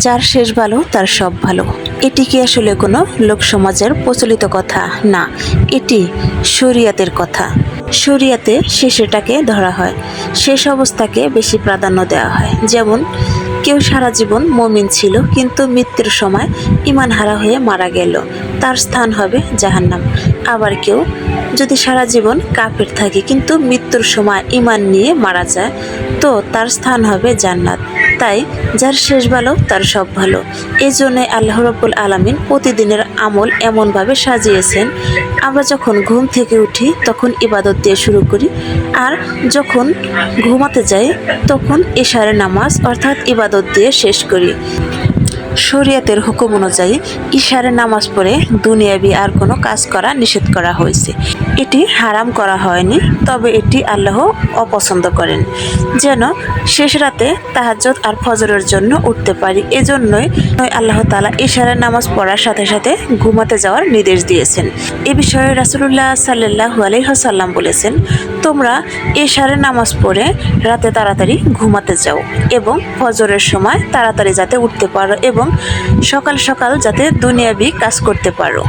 যার শেষ ভালো তার সব ভালো। এটি কি আসলে কোনো লোকসমাজের প্রচলিত কথা? না, এটি শরিয়াতের কথা। শরিয়াতে শেষেরটাকে ধরা হয়, শেষ অবস্থাকে বেশি প্রাধান্য দেওয়া হয়। যেমন কেউ সারা জীবন মুমিন ছিল কিন্তু মৃত্যুর সময় ঈমান হারা হয়ে মারা গেল, তার স্থান হবে জাহান্নাম। আবার কেউ যদি সারা জীবন কাফের থাকে কিন্তু মৃত্যুর সময় ঈমান নিয়ে মারা যায়, তো তার স্থান হবে জান্নাত। তাই যার শেষ ভালো তার সব ভালো। এই জন্যে আল্লাহ রাব্বুল আলামিন প্রতিদিনের আমল এমনভাবে সাজিয়েছেন, আমরা যখন ঘুম থেকে উঠি তখন ইবাদত দিয়ে শুরু করি, আর যখন ঘুমাতে যাই তখন এশারের নামাজ অর্থাৎ ইবাদত দিয়ে শেষ করি। শরিয়াতের হুকুম অনুযায়ী ইশারের নামাজ পড়ে দুনিয়াবি আর কোনো কাজ করা নিষেধ করা হয়েছে। এটি হারাম করা হয়নি, তবে এটি আল্লাহ অপছন্দ করেন। যেন শেষ রাতে তাহাজ্জুদ আর ফজরের জন্য উঠতে পারি, এজন্যই আল্লাহ তাআলা ইশারের নামাজ পড়ার সাথে সাথে ঘুমাতে যাওয়ার নির্দেশ দিয়েছেন। এ বিষয়ে রাসূলুল্লাহ সাল্লাল্লাহু আলাইহি ওয়াসাল্লাম বলেছেন, তোমরা ইশারের নামাজ পড়ে রাতে তাড়াতাড়ি ঘুমাতে যাও এবং ফজরের সময় তাড়াতাড়ি যাতে উঠতে পারো এবং সকাল সকাল যাতে দুনিয়াবি কাজ করতে পারো।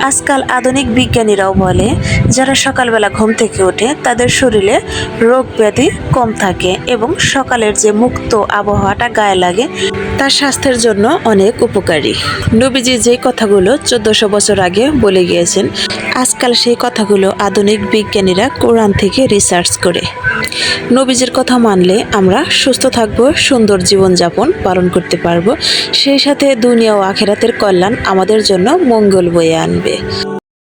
আজকাল আধুনিক বিজ্ঞানীরাও বলে, যারা সকালবেলা ঘুম থেকে ওঠে তাদের শরীরে রোগ ব্যাধি কম থাকে এবং সকালের যে মুক্ত আবহাওয়াটা গায়ে লাগে তার স্বাস্থ্যের জন্য অনেক উপকারী। নবীজি যে কথাগুলো 1400 বছর আগে বলে গিয়েছেন, আজকাল সেই কথাগুলো আধুনিক বিজ্ঞানীরা কোরআন থেকে রিসার্চ করে। নবীজির কথা মানলে আমরা সুস্থ থাকব, সুন্দর জীবনযাপন পালন করতে পারবো, সেই সাথে দুনিয়া ও আখিরাতের কল্যাণ আমাদের জন্য মঙ্গল বয়ে আনবে।